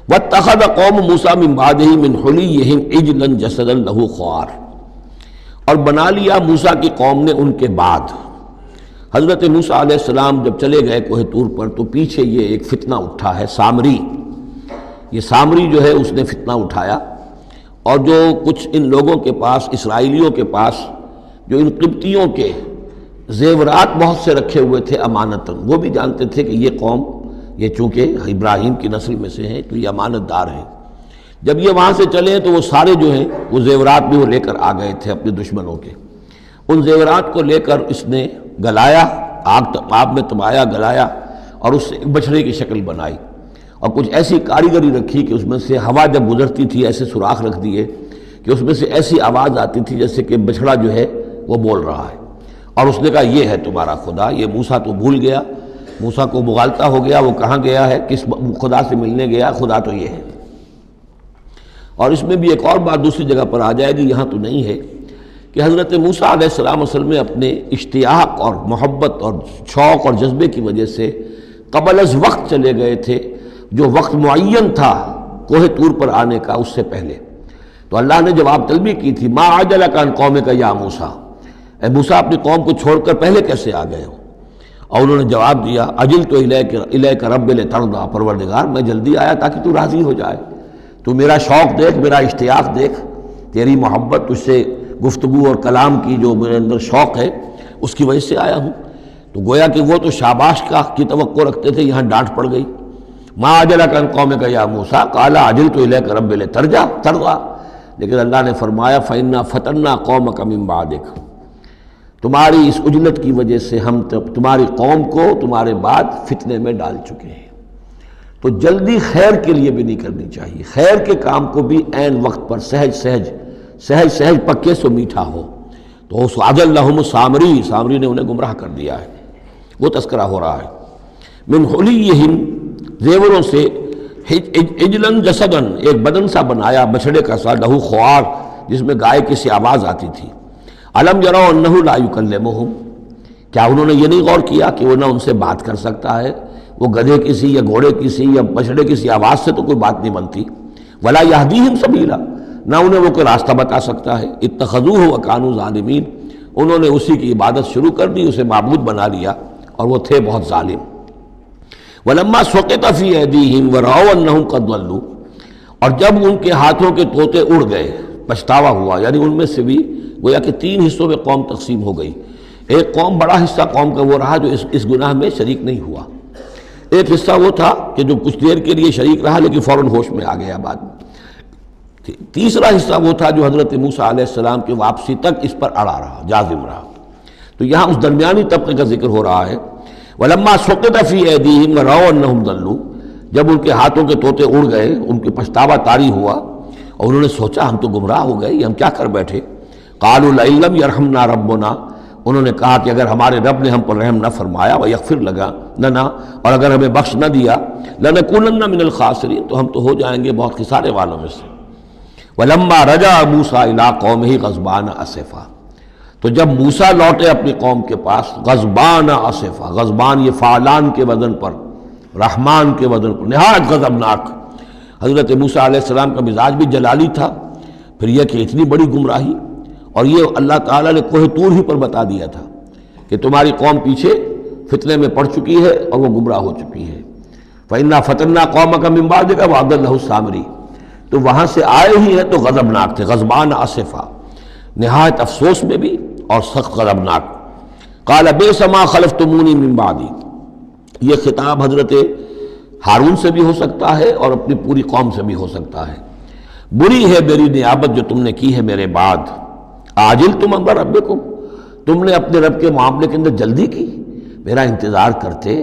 واتخذ قوم موسیٰ من بعدہ من حلیہم عجلا جسدا لہ خوار، اور بنا لیا موسیٰ کی قوم نے ان کے بعد، حضرت موسیٰ علیہ السلام جب چلے گئے کوہ طور پر تو پیچھے یہ ایک فتنہ اٹھا ہے سامری، یہ سامری جو ہے اس نے فتنہ اٹھایا، اور جو کچھ ان لوگوں کے پاس، اسرائیلیوں کے پاس جو ان قبطیوں کے زیورات بہت سے رکھے ہوئے تھے امانتاً، وہ بھی جانتے تھے کہ یہ قوم، یہ چونکہ ابراہیم کی نسل میں سے ہیں تو یہ امانت دار ہیں، جب یہ وہاں سے چلے تو وہ سارے جو ہیں وہ زیورات بھی وہ لے کر آ گئے تھے اپنے دشمنوں کے، ان زیورات کو لے کر اس نے گلایا، آگ میں تبایا، گلایا، اور اس سے ایک بچھڑے کی شکل بنائی، اور کچھ ایسی کاریگری رکھی کہ اس میں سے ہوا جب گزرتی تھی ایسے سوراخ رکھ دیے کہ اس میں سے ایسی آواز آتی تھی جیسے کہ بچھڑا جو ہے وہ بول رہا ہے، اور اس نے کہا یہ ہے تمہارا خدا۔ یہ موسیٰ تو بھول گیا، موسیٰ کو مغالطہ ہو گیا، وہ کہاں گیا ہے، کس خدا سے ملنے گیا، خدا تو یہ ہے۔ اور اس میں بھی ایک اور بات دوسری جگہ پر آ جائے گی، یہاں تو نہیں ہے، کہ حضرت موسیٰ علیہ السلام اصل میں اپنے اشتیاق اور محبت اور شوق اور جذبے کی وجہ سے قبل از وقت چلے گئے تھے، جو وقت معین تھا کوہ طور پر آنے کا اس سے پہلے۔ تو اللہ نے جواب طلبی کی تھی، ما عجلک عن قومک یا موسیٰ، اے موسیٰ اپنی قوم کو چھوڑ کر پہلے کیسے آ گئے ہو؟ اور انہوں نے جواب دیا، عجلت الیک رب لترضیٰ، پروردگار میں جلدی آیا تاکہ تو راضی ہو جائے، تو میرا شوق دیکھ، میرا اشتیاق دیکھ، تیری محبت، تجھ سے گفتگو اور کلام کی جو میرے اندر شوق ہے اس کی وجہ سے آیا ہوں۔ تو گویا کہ وہ تو شاباش کی توقع رکھتے تھے، یہاں ڈانٹ پڑ گئی، ما عجلک عن قومک یا موسیٰ قال عجلت الیک رب لترضیٰ، لیکن اللہ نے فرمایا فإنا فتنا قومک من بعدک، تمہاری اس عجلت کی وجہ سے ہم تمہاری قوم کو تمہارے بعد فتنے میں ڈال چکے ہیں۔ تو جلدی خیر کے لیے بھی نہیں کرنی چاہیے، خیر کے کام کو بھی عین وقت پر سہج پکے سو میٹھا ہو۔ تو اس عجل لہم سامری نے انہیں گمراہ کر دیا ہے، وہ تذکرہ ہو رہا ہے۔ من حلیہم، زیوروں سے، عجلاً جسداً، ایک بدن سا بنایا بچھڑے کا سا، لہو خوار، جس میں گائے کی سی آواز آتی تھی۔ الم یروا انہ لا یکلمہم، کیا انہوں نے یہ نہیں غور کیا کہ وہ نہ ان سے بات کر سکتا ہے، وہ گدھے کی سی یا گھوڑے کی سی یا بچھڑے کی سی آواز سے تو کوئی بات نہیں بنتی، ولا یہدیہم سبیلا، نہ انہیں وہ کوئی راستہ بتا سکتا ہے، اتخذوہ وکانوا ظالمین، انہوں نے اسی کی عبادت شروع کر دی، اسے معبود بنا لیا، اور وہ تھے بہت ظالم۔ ولما سقط فی ایدیہم ورأوا انہم قد ضلوا، اور جب ان کے ہاتھوں کے طوطے اڑ گئے، پچھتاوا ہوا، یعنی ان میں سے بھی گویا کہ 3 حصوں میں قوم تقسیم ہو گئی۔ ایک قوم، بڑا حصہ قوم کا وہ رہا جو اس گناہ میں شریک نہیں ہوا، ایک حصہ وہ تھا کہ جو کچھ دیر کے لیے شریک رہا لیکن فوراً ہوش میں آ گیا بعد میں، تیسرا حصہ وہ تھا جو حضرت موسیٰ علیہ السلام کی واپسی تک اس پر اڑا رہا، جازم رہا۔ تو یہاں اس درمیانی طبقے کا ذکر ہو رہا ہے، وَلَمَّا سُقِطَ فِي أَيْدِيهِمْ وَرَأَوْا أَنَّهُمْ ضَلُّوا، جب ان کے ہاتھوں کے طوطے اڑ گئے، ان کے پچھتاوا طاری ہوا، اور انہوں نے سوچا ہم تو گمراہ ہو گئے، یہ ہم کیا کر بیٹھے۔ قَالُوا لَئِن لَّمْ يَرْحَمْنَا رَبُّنَا، انہوں نے کہا کہ اگر ہمارے رب نے ہم پر رحم نہ فرمایا، وَيَغْفِرْ لَنَا، اور اگر ہمیں بخش نہ دیا، لَنَكُونَنَّ مِنَ الْخَاسِرِينَ، تو ہم تو ہو جائیں گے بہت خسارے والوں میں سے۔ وَلَمَّا رَجَعَ مُوسَىٰ إِلَىٰ قَوْمِهِ غَضْبَانَ أَسِفًا، تو جب موسیٰ لوٹے اپنی قوم کے پاس، غضبان آصفا، غضبان یہ فعلان کے وزن پر، رحمان کے وزن پر، نہایت غضبناک۔ حضرت موسیٰ علیہ السلام کا مزاج بھی جلالی تھا، پھر یہ کہ اتنی بڑی گمراہی، اور یہ اللہ تعالیٰ نے کوہ طور ہی پر بتا دیا تھا کہ تمہاری قوم پیچھے فتنے میں پڑ چکی ہے اور وہ گمراہ ہو چکی ہے۔ فَإِنَّا فَتَنَّا قَوْمَكَ مِن بَعْدِكَ وَأَضَلَّهُ السَّامِرِي، تو وہاں سے آئے ہی ہیں تو غضبناک تھے، غضبان آصفا، نہایت افسوس میں بھی اور سخت غضبناک۔ قال بئس ما خلفتمونی من بعدی، یہ خطاب حضرت ہارون سے بھی ہو سکتا ہے اور اپنی پوری قوم سے بھی ہو سکتا ہے۔ بری ہے میری نیابت جو تم نے کی ہے میرے بعد، عاجلتم امر ربکم، تم نے اپنے رب کے معاملے کے اندر جلدی کی، میرا انتظار کرتے،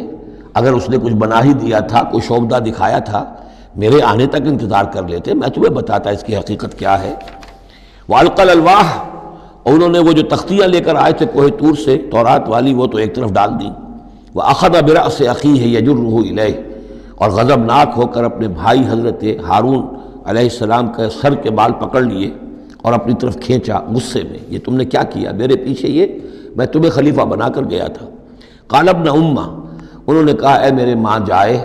اگر اس نے کچھ بنا ہی دیا تھا، کوئی شوبدہ دکھایا تھا، میرے آنے تک انتظار کر لیتے، میں تمہیں بتاتا اس کی حقیقت کیا ہے۔ وَأَلْقَى الْأَلْوَاحَ، اور انہوں نے وہ جو تختیاں لے کر آئے تھے کوہ طور سے تورات والی، وہ تو ایک طرف ڈال دیں۔ وَأَخَذَ بِرَأْسِ أَخِيهِ يَجُرُّهُ إِلَيْهِ، اور غضبناک ہو کر اپنے بھائی حضرت ہارون علیہ السلام کے سر کے بال پکڑ لیے اور اپنی طرف کھینچا غصے میں، یہ تم نے کیا کیا، میرے پیچھے یہ، میں تمہیں خلیفہ بنا کر گیا تھا۔ قال ابن امہ، انہوں نے کہا اے میرے ماں جائے،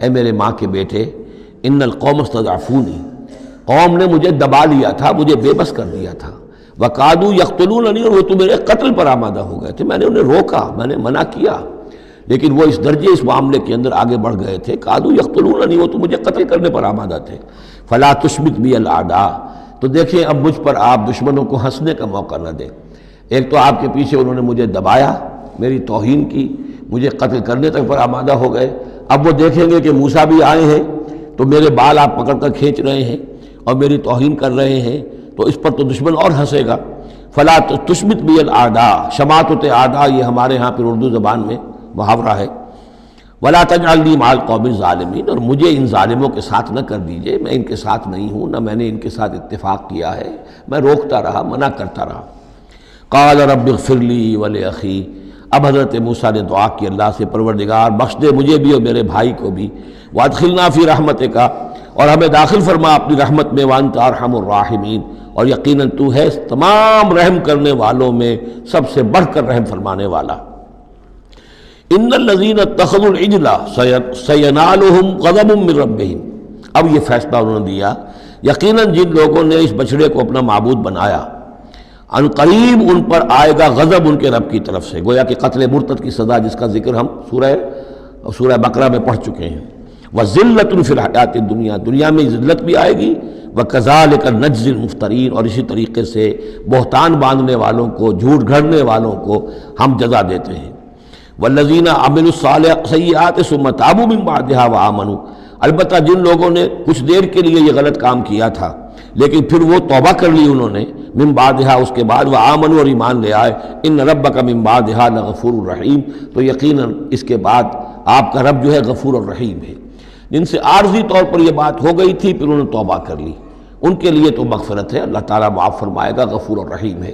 اے میرے ماں کے بیٹے، ان القوم استضعفونی، قوم نے مجھے دبا لیا تھا، مجھے بے بس کر دیا تھا، وقادوا یقتلوننی، اور وہ تو میرے قتل پر آمادہ ہو گئے تھے، میں نے انہیں روکا، میں نے منع کیا، لیکن وہ اس درجے اس معاملے کے اندر آگے بڑھ گئے تھے، قادوا یقتلوننی، وہ تو مجھے قتل کرنے پر آمادہ تھے، فلا تشمت بی الاعداء، تو دیکھیں اب مجھ پر آپ دشمنوں کو ہنسنے کا موقع نہ دیں۔ ایک تو آپ کے پیچھے انہوں نے مجھے دبایا، میری توہین کی، مجھے قتل کرنے تک پر آمادہ ہو گئے، اب وہ دیکھیں گے کہ موسیٰ بھی آئے ہیں تو میرے بال آپ پکڑ کر کھینچ رہے ہیں اور میری توہین کر رہے ہیں، تو اس پر تو دشمن اور ہنسے گا۔ فلا تشمت بی الاعداء، شماتت اعداء یہ ہمارے ہاں پھر اردو زبان میں محاورہ ہے، ولا تجعلنی مع القوم الظالمین، اور مجھے ان ظالموں کے ساتھ نہ کر دیجئے، میں ان کے ساتھ نہیں ہوں، نہ میں نے ان کے ساتھ اتفاق کیا ہے، میں روکتا رہا، منع کرتا رہا۔ قال رب اغفر لی ولأخی، اب حضرت موسیٰ نے دعا کی اللہ سے، پروردگار بخش دے مجھے بھی اور میرے بھائی کو بھی، وادخلنا فی رحمتک، اور ہمیں داخل فرما اپنی رحمت میں، وانت ارحم الراحمین، اور یقیناً تو ہے تمام رحم کرنے والوں میں سب سے بڑھ کر رحم فرمانے والا۔ ان الذین اتخذوا العجل سینالہم غضب من ربہم، اب یہ فیصلہ انہوں نے دیا، یقیناً جن لوگوں نے اس بچڑے کو اپنا معبود بنایا، ان قریب ان پر آئے گا غضب ان کے رب کی طرف سے، گویا کہ قتل مرتد کی سزا جس کا ذکر ہم سورہ بقرہ میں پڑھ چکے ہیں۔ وذلۃ فی الحیات الدنیا، دنیا میں ذلت بھی آئے گی، وکذالک نجزی المفترین، اور اسی طریقے سے بہتان باندھنے والوں کو، جھوٹ گھڑنے والوں کو ہم جزا دیتے ہیں۔ والذین عملوا السیئات ثم تابوا من بعدها وآمنوا، البتہ جن لوگوں نے کچھ دیر کے لیے یہ غلط کام کیا تھا لیکن پھر وہ توبہ کر لی انہوں نے، من بعدها اس کے بعد، وآمنوا اور ایمان لے آئے، ان ربک من بعدها لغفور الرحیم، تو یقیناً اس کے بعد آپ کا رب جو ہے غفور الرحیم ہے۔ جن سے عارضی طور پر یہ بات ہو گئی تھی پھر انہوں نے توبہ کر لی، ان کے لیے تو مغفرت ہے، اللہ تعالیٰ معاف فرمائے گا، غفور الرحیم ہے۔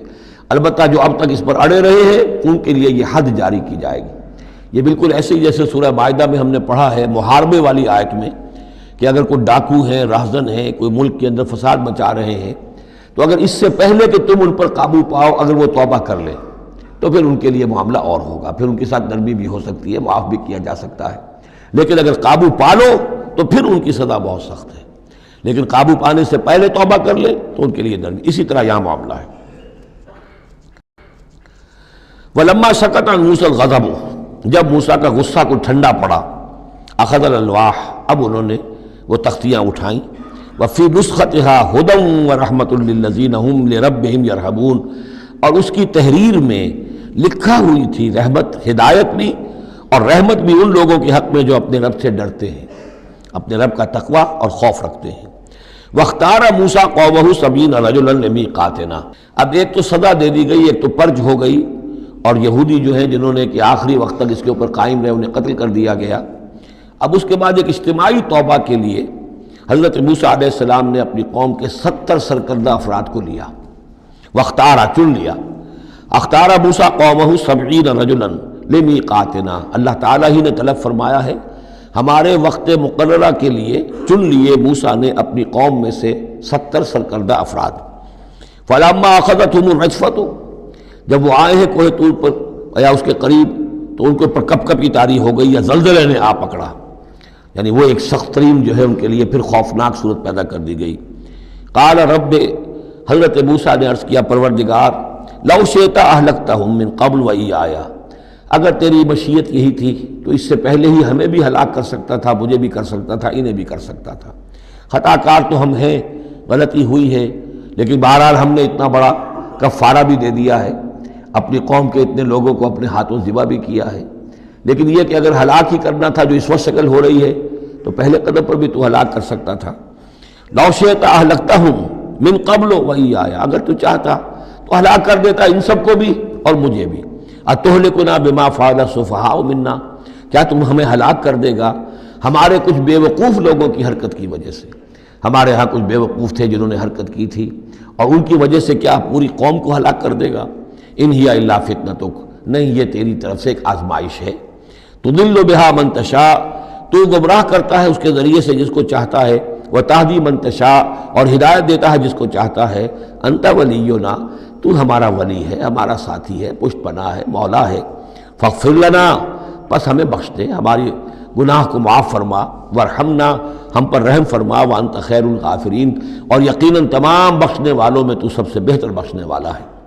البتہ جو اب تک اس پر اڑے رہے ہیں ان کے لیے یہ حد جاری کی جائے گی۔ یہ بالکل ایسے ہی جیسے سورہ مائدہ میں ہم نے پڑھا ہے محاربے والی آیت میں، کہ اگر کوئی ڈاکو ہیں، راہزن ہیں، کوئی ملک کے اندر فساد مچا رہے ہیں، تو اگر اس سے پہلے کہ تم ان پر قابو پاؤ اگر وہ توبہ کر لیں تو پھر ان کے لیے معاملہ اور ہوگا، پھر ان کے ساتھ نرمی بھی ہو سکتی ہے، معاف بھی کیا جا سکتا ہے، لیکن اگر قابو پا لو تو پھر ان کی سزا بہت سخت ہے، لیکن قابو پانے سے پہلے توبہ کر لیں تو ان کے لیے نرمی۔ اسی طرح یہاں معاملہ ہے۔ وَلَمَّا سَكَتَ عَنْ مُوسَى الْغَضَبُ، جب موسیٰ کا غصہ کو ٹھنڈا پڑا، أَخَذَ الْأَلْوَاحَ، اب انہوں نے وہ تختیاں اٹھائیں، وَفِي نُسْخَتِهَا هُدًى وَرَحْمَةٌ لِّلَّذِينَ هُمْ لِرَبِّهِمْ يَرْهَبُونَ، اور اس کی تحریر میں لکھا ہوئی تھی رحمت، ہدایت بھی اور رحمت بھی ان لوگوں کے حق میں جو اپنے رب سے ڈرتے ہیں، اپنے رب کا تقوی اور خوف رکھتے ہیں۔ وَاخْتَارَ مُوسَىٰ قَوْمَهُ 70 رَجُلًا لِّمِيقَاتِنَا، اب ایک تو سزا دے دی گئی، ایک تو پرج ہو گئی، اور یہودی جو ہیں جنہوں نے کہ آخری وقت تک اس کے اوپر قائم رہے انہیں قتل کر دیا گیا۔ اب اس کے بعد ایک اجتماعی توبہ کے لیے حضرت موسیٰ علیہ السلام نے اپنی قوم کے 70 سرکردہ افراد کو لیا، واختارا چن لیا، اختارا موسیٰ قومہ 70 رجلا لمیقاتنا، اللہ تعالیٰ ہی نے طلب فرمایا ہے، ہمارے وقت مقررہ کے لیے چن لیے موسیٰ نے اپنی قوم میں سے 70 سرکردہ افراد۔ فلما اخذتهم الرجفۃ، جب وہ آئے ہیں کوہ طور پر یا اس کے قریب تو ان کے اوپر کپ کپی طاری ہو گئی یا زلزلے نے آ پکڑا، یعنی وہ ایک سخت ترین جو ہے ان کے لیے پھر خوفناک صورت پیدا کر دی گئی۔ قال رب، حضرت موسیٰ نے عرض کیا پروردگار، لو شئت اہلکتہم من قبل وایایا، اگر تیری مشیت یہی تھی تو اس سے پہلے ہی ہمیں بھی ہلاک کر سکتا تھا، مجھے بھی کر سکتا تھا، انہیں بھی کر سکتا تھا۔ خطا کار تو ہم ہیں، غلطی ہوئی ہے، لیکن بہرحال ہم نے اتنا بڑا کفارہ بھی دے دیا ہے، اپنی قوم کے اتنے لوگوں کو اپنے ہاتھوں ذبح بھی کیا ہے، لیکن یہ کہ اگر ہلاک ہی کرنا تھا جو اس وقت شکل ہو رہی ہے تو پہلے قدم پر بھی تو ہلاک کر سکتا تھا۔ لو شئت اہلکتہم من قبل وایایا، اگر تو چاہتا تو ہلاک کر دیتا ان سب کو بھی اور مجھے بھی۔ اتہلکنا بما فعل السفہاء منا، کیا تم ہمیں ہلاک کر دے گا ہمارے کچھ بے وقوف لوگوں کی حرکت کی وجہ سے؟ ہمارے ہاں کچھ بے وقوف تھے جنہوں نے حرکت کی تھی، اور ان کی وجہ سے کیا پوری قوم کو ہلاک کر دے گا؟ ان ہی الا فتنتک، نہیں یہ تیری طرف سے ایک آزمائش ہے۔ تضل بہا من تشاء، تو گمراہ کرتا ہے اس کے ذریعے سے جس کو چاہتا ہے، وتہدی من تشاء، اور ہدایت دیتا ہے جس کو چاہتا ہے۔ انت ولینا، تو ہمارا ولی ہے، ہمارا ساتھی ہے، پشت پناہ ہے، مولا ہے۔ فاغفر لنا، پس ہمیں بخش دے، گناہ کو معاف فرما، ورحمنا ہم پر رحم فرما، وانت خیر الغافرین اور یقیناً تمام بخشنے والوں میں تو سب سے بہتر بخشنے والا ہے۔